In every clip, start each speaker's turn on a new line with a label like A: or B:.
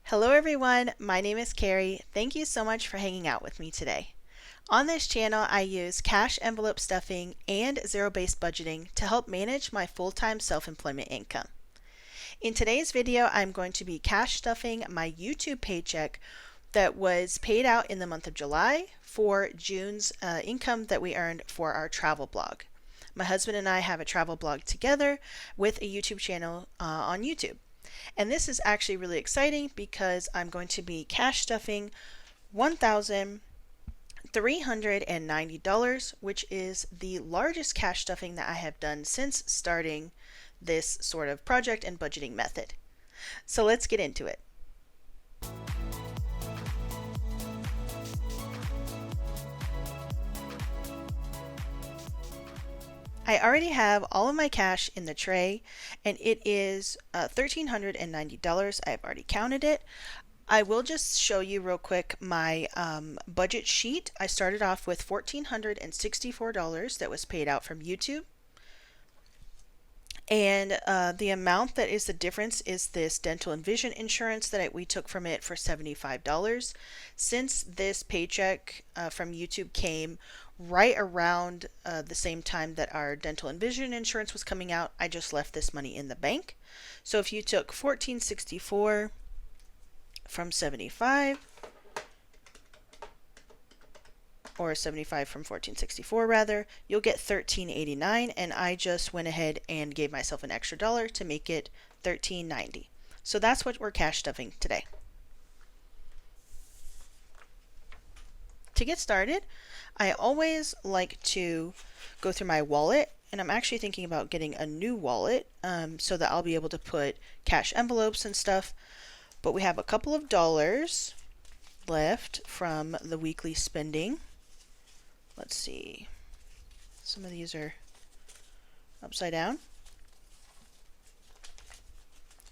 A: Hello everyone, my name is Carrie. Thank you so much for hanging out with me today. On this channel, I use cash envelope stuffing and zero-based budgeting to help manage my full-time self-employment income. In today's video, I'm going to be cash stuffing my YouTube paycheck that was paid out in the month of July for June's income that we earned for our travel blog. My husband and I have a travel blog together with a YouTube channel on YouTube. And this is actually really exciting because I'm going to be cash stuffing $1,390, which is the largest cash stuffing that I have done since starting this sort of project and budgeting method. So let's get into it. I already have all of my cash in the tray, and it is $1,390. I've already counted it. I will just show you real quick my budget sheet. I started off with $1,464 that was paid out from YouTube. And the amount that is the difference is this dental and vision insurance that we took from it for $75. Since this paycheck from YouTube came right around the same time that our dental and vision insurance was coming out, I just left this money in the bank. So if you took $1,464 from 75, or 75 from 1464 rather, you'll get 1389, and I just went ahead and gave myself an extra dollar to make it 1390. So that's what we're cash stuffing today. To get started, I always like to go through my wallet, and I'm actually thinking about getting a new wallet so that I'll be able to put cash envelopes and stuff. But we have a couple of dollars left from the weekly spending. Let's see. Some of these are upside down.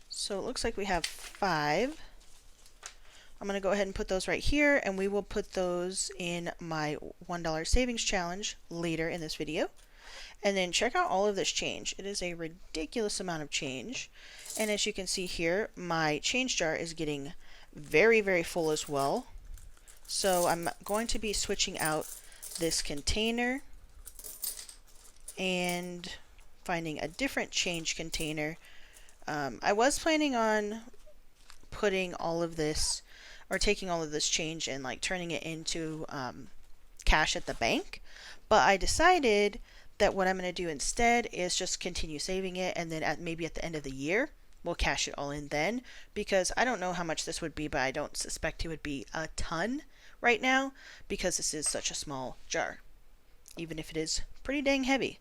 A: So it looks like we have 5. I'm going to go ahead and put those right here, and we will put those in my $1 savings challenge later in this video. And then check out all of this change. It is a ridiculous amount of change. And as you can see here, my change jar is getting very, very full as well. So I'm going to be switching out this container and finding a different change container. I was planning on putting all of this, or taking all of this change and like turning it into cash at the bank, but I decided that what I'm going to do instead is just continue saving it, and then maybe at the end of the year we'll cash it all in then, because I don't know how much this would be, but I don't suspect it would be a ton right now because this is such a small jar, even if it is pretty dang heavy.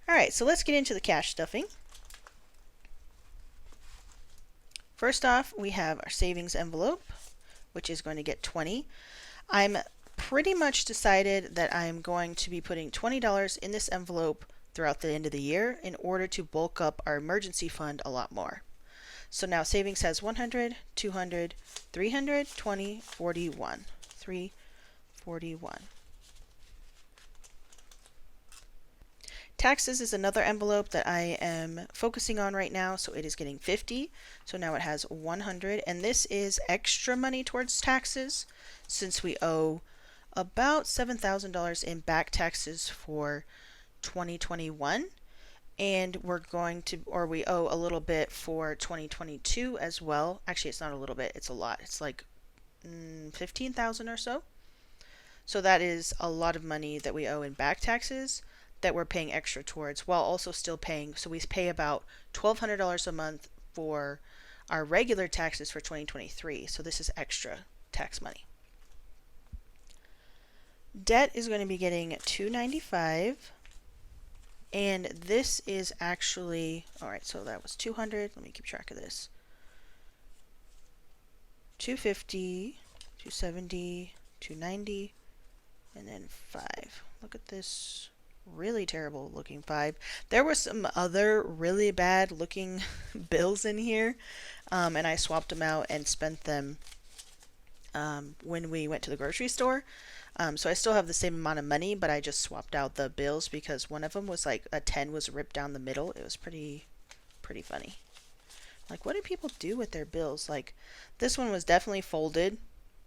A: Alright, so let's get into the cash stuffing. First off, we have our savings envelope, which is going to get 20. I'm pretty much decided that I'm going to be putting $20 in this envelope throughout the end of the year in order to bulk up our emergency fund a lot more. So now savings has 100, 200, 300, 20, 41. 341. Taxes is another envelope that I am focusing on right now, so it is getting 50. So now it has 100, and this is extra money towards taxes since we owe about $7,000 in back taxes for 2021. And we're going to, or we owe a little bit for 2022 as well. Actually, it's not a little bit, it's a lot. It's like 15,000 or so. So that is a lot of money that we owe in back taxes that we're paying extra towards, while also still paying. So we pay about $1,200 a month for our regular taxes for 2023. So this is extra tax money. Debt is going to be getting $295. And this is actually, alright, so that was 200. Let me keep track of this. 250, 270, 290, and then 5. Look at this really terrible looking 5. There were some other really bad looking bills in here, and I swapped them out and spent them when we went to the grocery store. So I still have the same amount of money, but I just swapped out the bills because one of them was like a 10 was ripped down the middle. It was pretty funny. Like, what do people do with their bills? Like, this one was definitely folded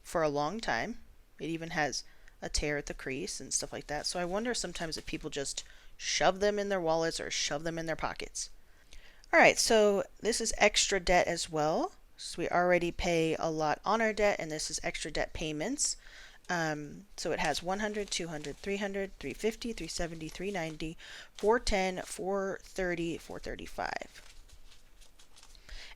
A: for a long time. It even has a tear at the crease and stuff like that. So I wonder sometimes if people just shove them in their wallets or shove them in their pockets. All right, so this is extra debt as well. So we already pay a lot on our debt, and this is extra debt payments. So it has 100, 200, 300, 350, 370, 390, 410, 430, 435.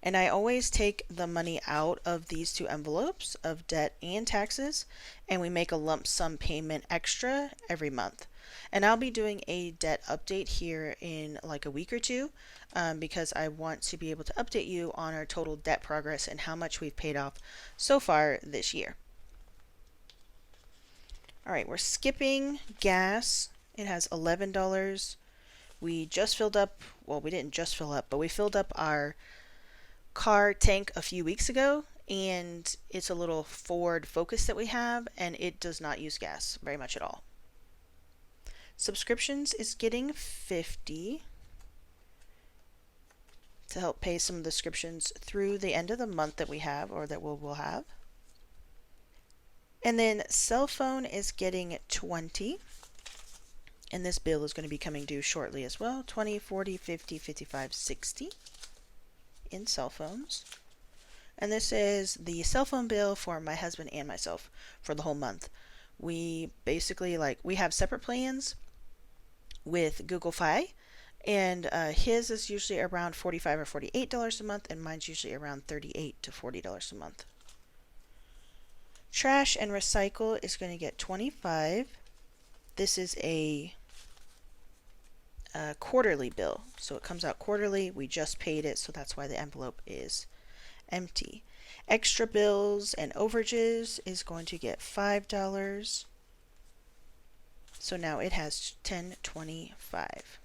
A: And I always take the money out of these two envelopes of debt and taxes, and we make a lump sum payment extra every month. And I'll be doing a debt update here in like a week or two, because I want to be able to update you on our total debt progress and how much we've paid off so far this year. All right, we're skipping gas. It has $11. We just filled up, well, we didn't just fill up, but we filled up our car tank a few weeks ago, and it's a little Ford Focus that we have, and it does not use gas very much at all. Subscriptions is getting 50 to help pay some of the subscriptions through the end of the month that we have, or that we'll have. And then cell phone is getting 20, and this bill is going to be coming due shortly as well. 20, 40, 50, 55, 60 in cell phones. And this is the cell phone bill for my husband and myself for the whole month. We basically, like, we have separate plans with Google Fi, and his is usually around $45 or $48 a month, and mine's usually around $38 to $40 a month. Trash and recycle is going to get 25. This is a quarterly bill, so it comes out quarterly. We just paid it, so that's why the envelope is empty. Extra bills and overages is going to get $5. So now it has 1025.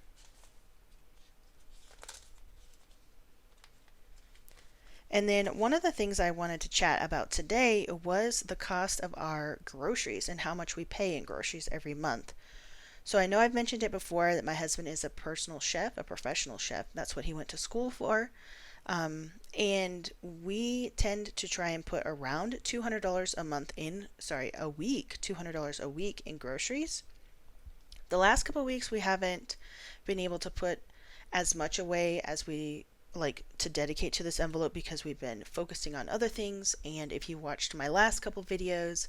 A: And then one of the things I wanted to chat about today was the cost of our groceries and how much we pay in groceries every month. So I know I've mentioned it before that my husband is a personal chef, a professional chef. That's what he went to school for. And we tend to try and put around $200 a week, $200 a week in groceries. The last couple of weeks we haven't been able to put as much away as we like to dedicate to this envelope because we've been focusing on other things. And if you watched my last couple videos,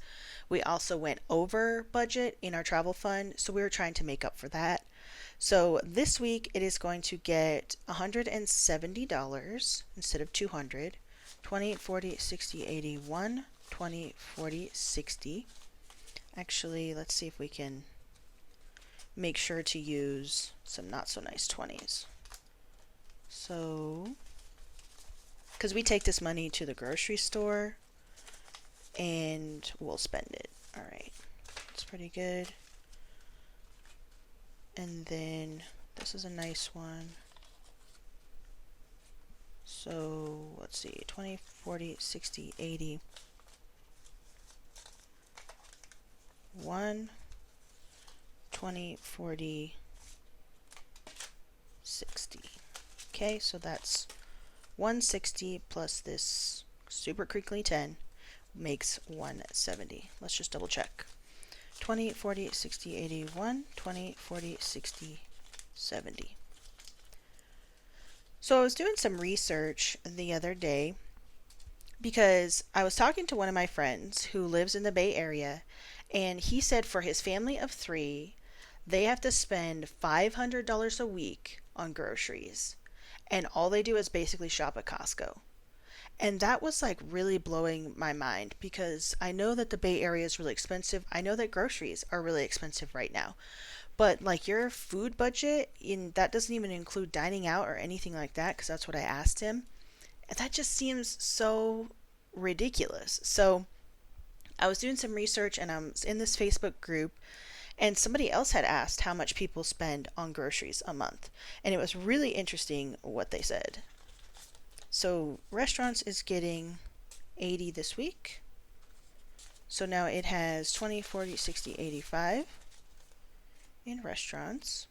A: we also went over budget in our travel fund, so we were trying to make up for that. So this week it is going to get $170 instead of $200. 20, 40, 60, 81, 20, 40, 60. Actually, let's see if we can make sure to use some not so nice 20s. So, because we take this money to the grocery store and we'll spend it. All right, it's pretty good. And then this is a nice one. So let's see, 20, 40, 60, 80. 1, 20, 40, 60. Okay, so that's 160 plus this super creakly 10 makes 170. Let's just double check. 20, 40, 60, 81, 20, 40, 60, 70. So I was doing some research the other day because I was talking to one of my friends who lives in the Bay Area, and he said for his family of 3, they have to spend $500 a week on groceries, and all they do is basically shop at Costco. And that was like really blowing my mind because I know that the Bay Area is really expensive. I know that groceries are really expensive right now. But like your food budget, that doesn't even include dining out or anything like that, because that's what I asked him. And that just seems so ridiculous. So I was doing some research and I'm in this Facebook group, and somebody else had asked how much people spend on groceries a month. And it was really interesting what they said. So restaurants is getting 80 this week. So now it has 20, 40, 60, 85 in restaurants.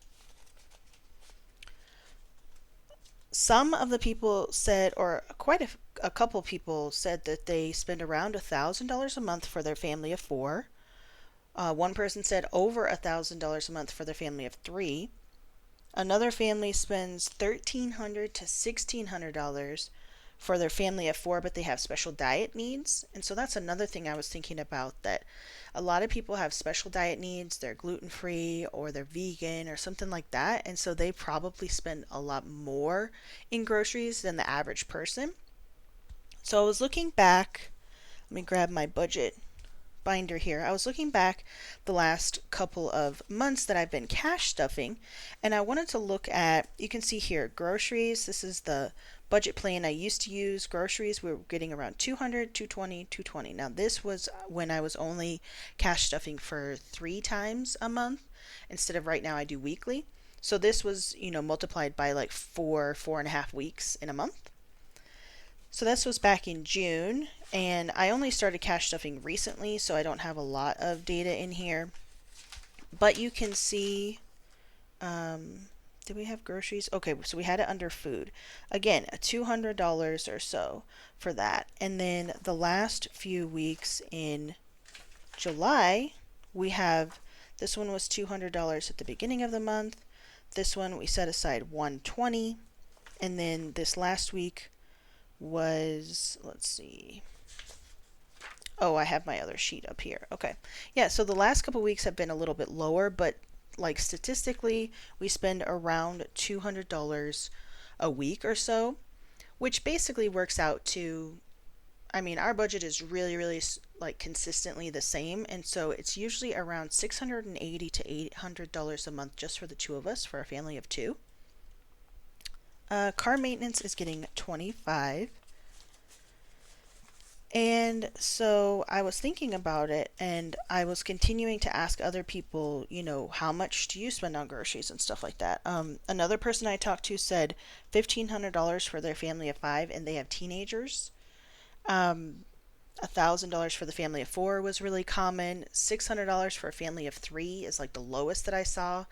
A: Some of the people said, or quite a couple people said that they spend around $1,000 a month for their family of four. One person said over $1,000 a month for their family of three. Another family spends $1,300 to $1,600 for their family of four, but they have special diet needs. And so that's another thing I was thinking about, that a lot of people have special diet needs. They're gluten free or they're vegan or something like that. And so they probably spend a lot more in groceries than the average person. So I was looking back. Let me grab my budget binder here. I was looking back the last couple of months that I've been cash stuffing, and I wanted to look at, you can see here, groceries. This is the budget plan I used to use. Groceries, we were getting around 200, 220, 220. Now this was when I was only cash stuffing for 3 times a month instead of right now I do weekly. So this was, multiplied by like 4.5 weeks in a month. So this was back in June, and I only started cash stuffing recently, so I don't have a lot of data in here. But you can see, did we have groceries? Okay, so we had it under food. Again, $200 or so for that. And then the last few weeks in July, we have, this one was $200 at the beginning of the month. This one we set aside $120, and then this last week was, let's see. Oh, I have my other sheet up here. Okay. Yeah, so the last couple weeks have been a little bit lower, but like statistically, we spend around $200 a week or so, which basically works out to, I mean, our budget is really, really like consistently the same, and so it's usually around $680 to $800 a month just for the two of us, for a family of two. Car maintenance is getting 25. And so I was thinking about it, and I was continuing to ask other people, how much do you spend on groceries and stuff like that. Another person I talked to said $1,500 for their family of five, and they have teenagers. $1,000 for the family of four was really common. $600 for a family of three is like the lowest that I saw.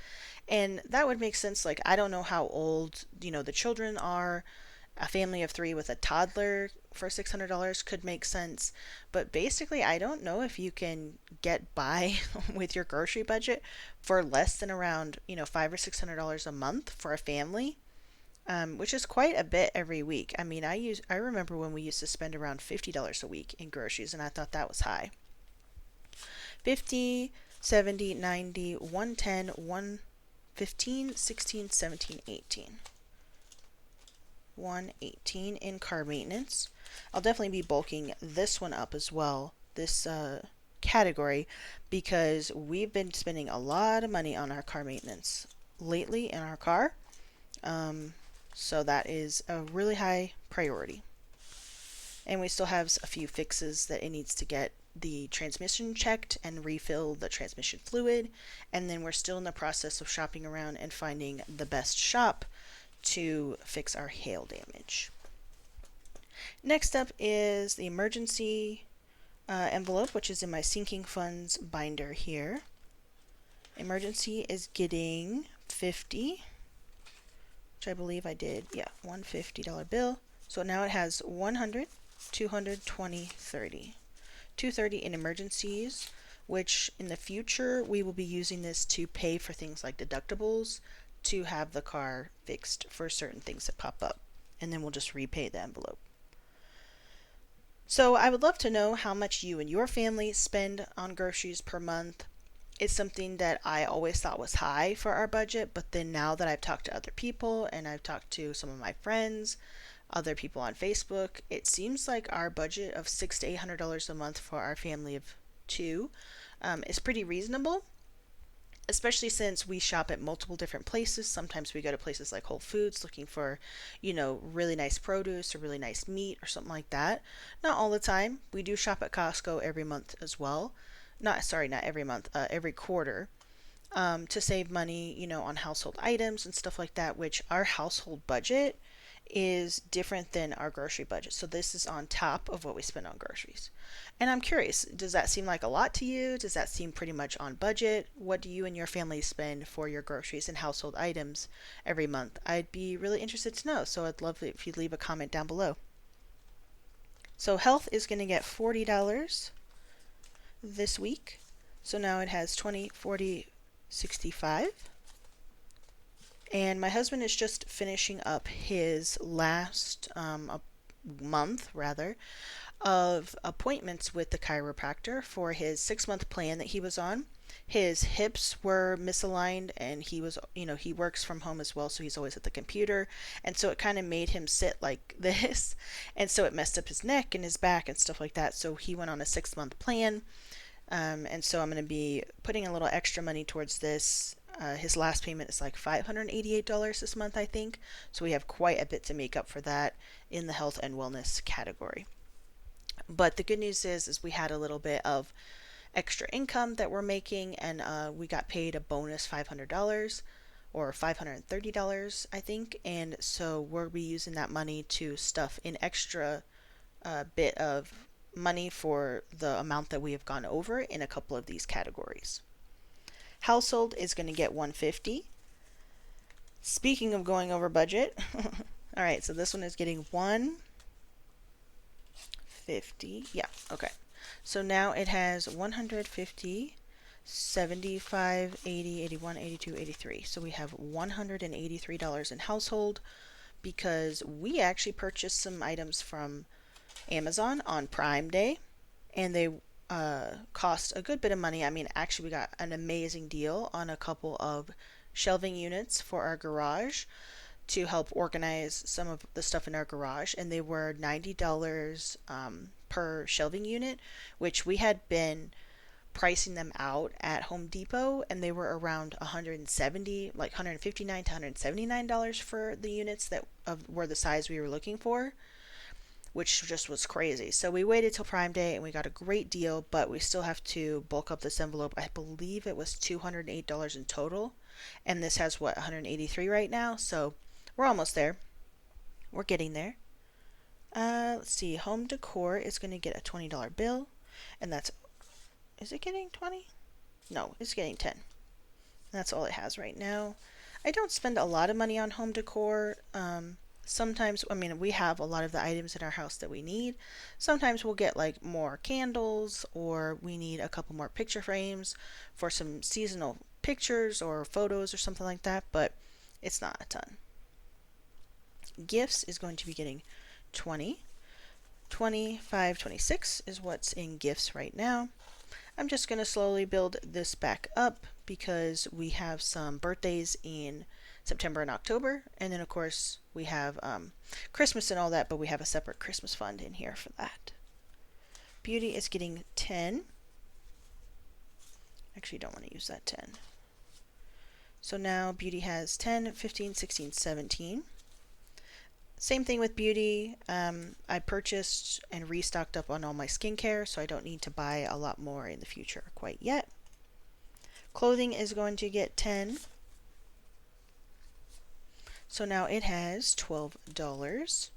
A: And that would make sense. Like, I don't know how old, the children are. A family of three with a toddler for $600 could make sense. But basically, I don't know if you can get by with your grocery budget for less than around, $500 or $600 a month for a family. Which is quite a bit every week. I mean, I remember when we used to spend around $50 a week in groceries, and I thought that was high. 50, 70, 90, 110, 115, 16, 17, 18. 118 in car maintenance. I'll definitely be bulking this one up as well, this category, because we've been spending a lot of money on our car maintenance lately in our car. So that is a really high priority. And we still have a few fixes that it needs to get the transmission checked and refill the transmission fluid. And then we're still in the process of shopping around and finding the best shop to fix our hail damage. Next up is the emergency envelope, which is in my sinking funds binder here. Emergency is getting 50, which I believe I did, one $50 bill. So now it has 100, 200, 20, 30. 230 in emergencies, which in the future we will be using this to pay for things like deductibles, to have the car fixed for certain things that pop up, and then we'll just repay the envelope. So I would love to know how much you and your family spend on groceries per month. It's something that I always thought was high for our budget, but then now that I've talked to other people and I've talked to some of my friends, other people on Facebook, it seems like our budget of $600 to $800 a month for our family of two is pretty reasonable, especially since we shop at multiple different places. Sometimes we go to places like Whole Foods looking for, really nice produce or really nice meat or something like that. Not all the time. We do shop at Costco every month as well. Not every month, every quarter, to save money, on household items and stuff like that, which our household budget is different than our grocery budget. So this is on top of what we spend on groceries. And I'm curious, does that seem like a lot to you? Does that seem pretty much on budget? What do you and your family spend for your groceries and household items every month? I'd be really interested to know. So I'd love it if you'd leave a comment down below. So health is going to get $40 this week. So now it has 20, 40, 65. And my husband is just finishing up his last a month, rather, of appointments with the chiropractor for his 6-month plan that he was on. His hips were misaligned, and he was, he works from home as well, so he's always at the computer. And so it kind of made him sit like this. And so it messed up his neck and his back and stuff like that. So he went on a 6-month plan. And so I'm going to be putting a little extra money towards this. His last payment is like $588 this month, I think. So we have quite a bit to make up for that in the health and wellness category. But the good news is we had a little bit of extra income that we're making, and we got paid a bonus $500 or $530, I think. And so we'll be using that money to stuff an extra bit of money for the amount that we have gone over in a couple of these categories. Household is going to get $150. Speaking of going over budget, all right, so this one is getting $150. Yeah, okay. So now it has 150, 75, 80, 81, 82, 83. So we have $183 in household because we actually purchased some items from Amazon on Prime Day, and they cost a good bit of money. I mean, actually, we got an amazing deal on a couple of shelving units for our garage to help organize some of the stuff in our garage, and they were $90 per shelving unit, which we had been pricing them out at Home Depot, and they were around $170, like $159 to $179 for the units that were the size we were looking for, which just was crazy. So we waited till Prime Day and we got a great deal, but we still have to bulk up this envelope. I believe it was $208 in total, and this has what, 183 right now, so we're almost there. We're getting there. Let's see, home decor is going to get a $20 bill, and that's, is it getting 20? No, it's getting 10. That's all it has right now. I don't spend a lot of money on home decor. Sometimes, I mean, we have a lot of the items in our house that we need. Sometimes we'll get like more candles, or we need a couple more picture frames for some seasonal pictures or photos or something like that, but it's not a ton. Gifts is going to be getting 20, 25, 26 is what's in gifts right now. I'm just going to slowly build this back up because we have some birthdays in September and October, and then of course we have Christmas and all that, but we have a separate Christmas fund in here for that. Beauty is getting 10. Actually, don't want to use that 10. So now beauty has 10, 15, 16, 17. Same thing with beauty. I purchased and restocked up on all my skincare, so I don't need to buy a lot more in the future quite yet. Clothing is going to get 10. So now it has $12.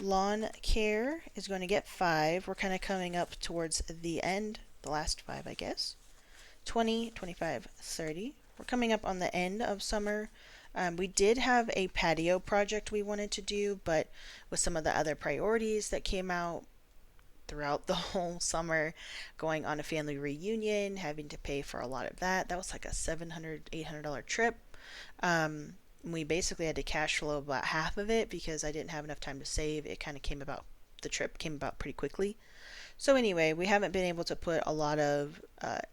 A: Lawn care is going to get 5. We're kind of coming up towards the end, the last 5, I guess. 20, 25, 30. We're coming up on the end of summer. We did have a patio project we wanted to do, but with some of the other priorities that came out throughout the whole summer, going on a family reunion, having to pay for a lot of that. That was like a $700, $800 trip. We basically had to cash flow about half of it because I didn't have enough time to save. It kind of came about, the trip came about pretty quickly. So anyway, we haven't been able to put a lot of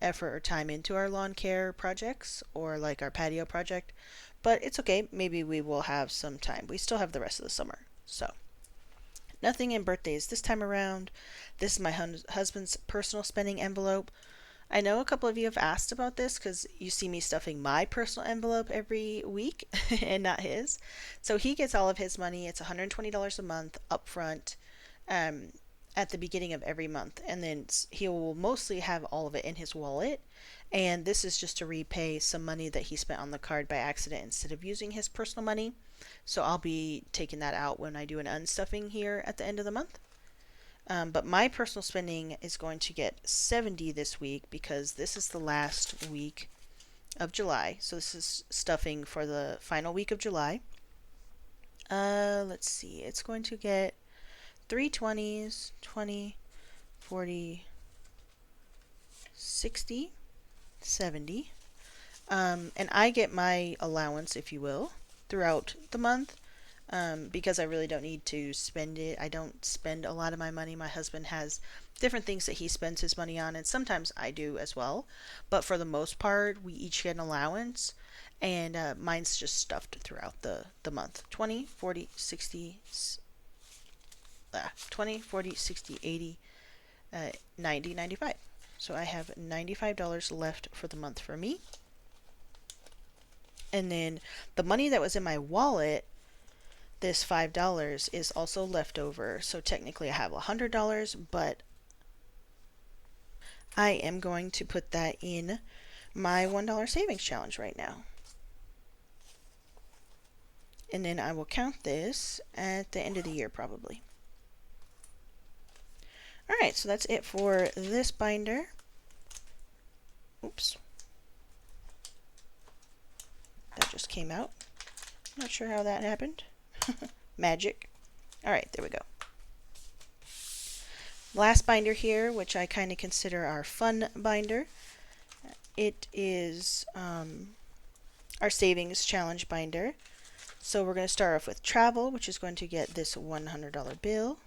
A: effort or time into our lawn care projects or like our patio project, but it's okay. Maybe we will have some time. We still have the rest of the summer. So nothing in birthdays this time around. This is my husband's personal spending envelope. I know a couple of you have asked about this because you see me stuffing my personal envelope every week and not his. So he gets all of his money. It's $120 a month upfront. at the beginning of every month, and then he will mostly have all of it in his wallet. And this is just to repay some money that he spent on the card by accident instead of using his personal money. So I'll be taking that out when I do an unstuffing here at the end of the month. But my personal spending is going to get 70 this week because this is the last week of July. So this is stuffing for the final week of July. Let's see. It's going to get 320s, 20, 40, 60, 70. And I get my allowance, if you will, throughout the month. Because I really don't need to spend it. I don't spend a lot of my money. My husband has different things that he spends his money on, and sometimes I do as well. But for the most part, we each get an allowance, and mine's just stuffed throughout the month. 20, 40, 60, 20, 40, 60, 80, 90, 95. So I have $95 left for the month for me. And then the money that was in my wallet, this $5 is also left over. So technically I have $100, but I am going to put that in my $1 savings challenge right now. And then I will count this at the end of the year probably. Alright, so that's it for this binder. Oops. That just came out. Not sure how that happened. Magic. Alright, there we go. Last binder here, which I kind of consider our fun binder. It is our savings challenge binder. So we're going to start off with travel, which is going to get this $100 bill.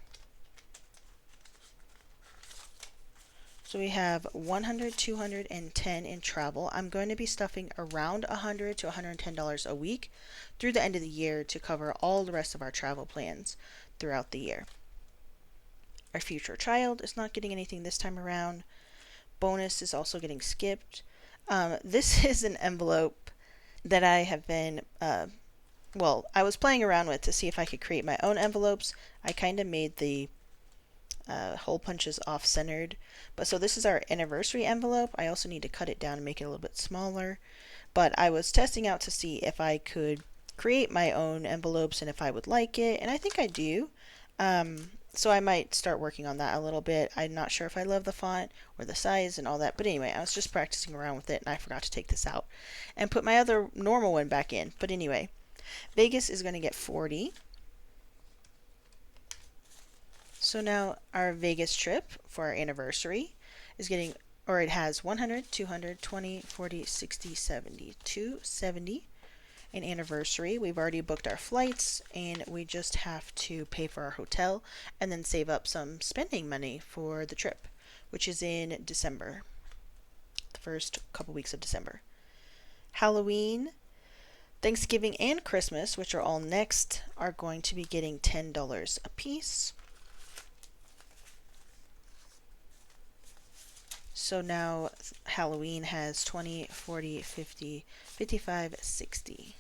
A: So we have 100, 200, and 10 in travel. I'm going to be stuffing around $100 to $110 a week through the end of the year to cover all the rest of our travel plans throughout the year. Our future child is not getting anything this time around. Bonus is also getting skipped. This is an envelope that I have been, I was playing around with to see if I could create my own envelopes. I kind of made the hole punches off-centered. But so this is our anniversary envelope. I also need to cut it down and make it a little bit smaller. But I was testing out to see if I could create my own envelopes and if I would like it. And I think I do. So I might start working on that a little bit. I'm not sure if I love the font or the size and all that. But anyway, I was just practicing around with it and I forgot to take this out and put my other normal one back in. But anyway, Vegas is going to get 40. So now our Vegas trip for our anniversary is getting, or it has 100, 200, 20, 40, 60, 70, 270. An anniversary. We've already booked our flights and we just have to pay for our hotel and then save up some spending money for the trip, which is in December, the first couple weeks of December. Halloween, Thanksgiving, and Christmas, which are all next, are going to be getting $10 a piece. So now Halloween has 20, 40, 50, 55, 60.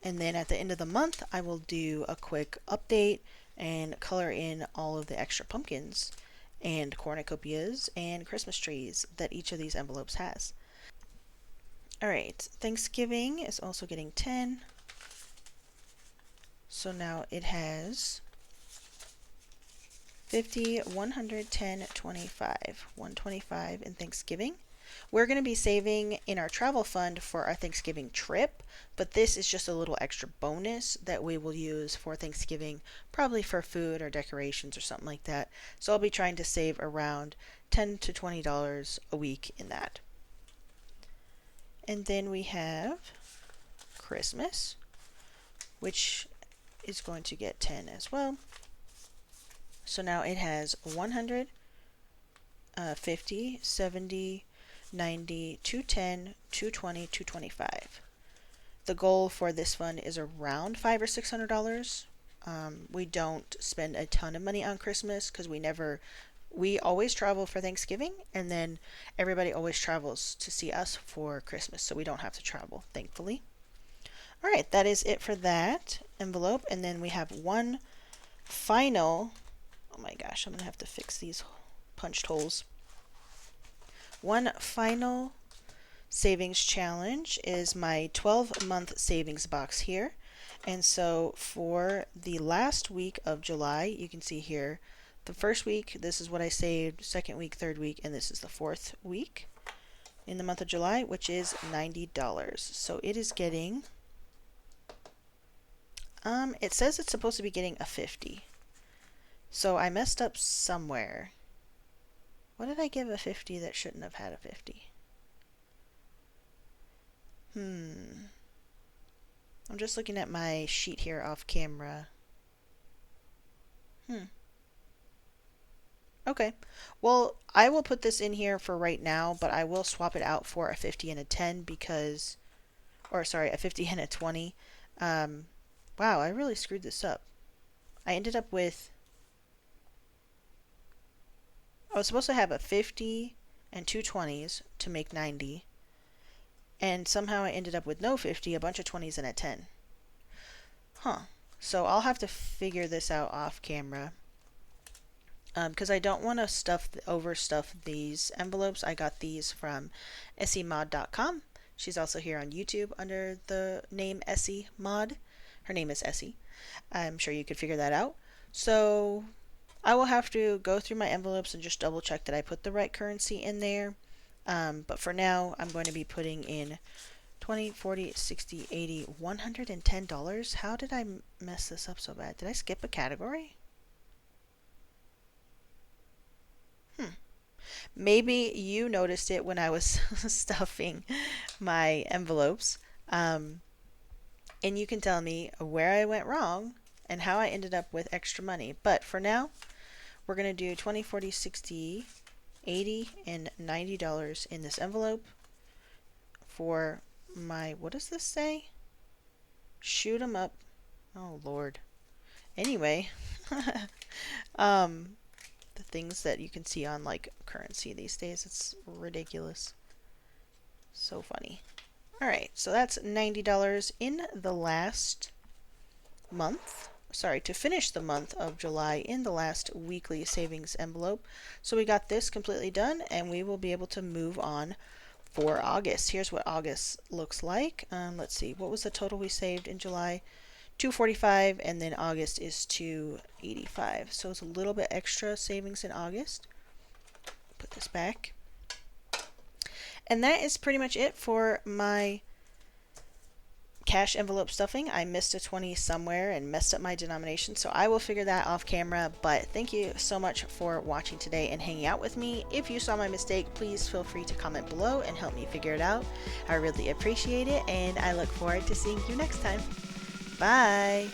A: And then at the end of the month, I will do a quick update and color in all of the extra pumpkins and cornucopias and Christmas trees that each of these envelopes has. Alright, Thanksgiving is also getting 10. So now it has 50, 110, 25, 125 in Thanksgiving. We're going to be saving in our travel fund for our Thanksgiving trip, but this is just a little extra bonus that we will use for Thanksgiving, probably for food or decorations or something like that. So I'll be trying to save around $10 to $20 a week in that. And then we have Christmas, which is going to get 10 as well. So now it has 100, 50, 70, 90, 210, 220, 225. The goal for this fund is around $500 or $600. We don't spend a ton of money on Christmas because we always travel for Thanksgiving, and then everybody always travels to see us for Christmas, so we don't have to travel, thankfully. All right, that is it for that envelope, and then we have one final, oh my gosh, I'm gonna have to fix these punched holes. One final savings challenge is my 12-month savings box here. And so for the last week of July, you can see here the first week, this is what I saved, second week, third week, and this is the fourth week in the month of July, which is $90. So it is getting, it says it's supposed to be getting a 50. So I messed up somewhere. What did I give a 50 that shouldn't have had a 50? I'm just looking at my sheet here off camera. Okay. Well, I will put this in here for right now, but I will swap it out for a 50 and a 10 because, or sorry, a 50 and a 20. Wow, I really screwed this up. I ended up with, I was supposed to have a 50 and two 20s to make 90. And somehow I ended up with no 50, a bunch of 20s, and a 10. So I'll have to figure this out off camera. Because I don't want to overstuff these envelopes. I got these from SEMod.com. She's also here on YouTube under the name Essie Mod. Her name is Essie. I'm sure you could figure that out. So I will have to go through my envelopes and just double check that I put the right currency in there. But for now, I'm going to be putting in 20, 40, 60, 80, $110. How did I mess this up so bad? Did I skip a category? Maybe you noticed it when I was stuffing my envelopes. And you can tell me where I went wrong and how I ended up with extra money. But for now, we're going to do 20, 40, 60, 80, and $90 in this envelope for my, what does this say? Shoot 'em up. Oh, Lord. Anyway, the things that you can see on like currency these days, it's ridiculous. So funny. All right, so that's $90 in the last month. Sorry, to finish the month of July in the last weekly savings envelope. So we got this completely done, and we will be able to move on for August. Here's what August looks like. Let's see, what was the total we saved in July? 245, and then August is 285. So it's a little bit extra savings in August. Put this back. And that is pretty much it for my cash envelope stuffing. I missed a 20 somewhere and messed up my denomination, so I will figure that off camera. But thank you so much for watching today and hanging out with me. If you saw my mistake, please feel free to comment below and help me figure it out. I really appreciate it, and I look forward to seeing you next time. Bye!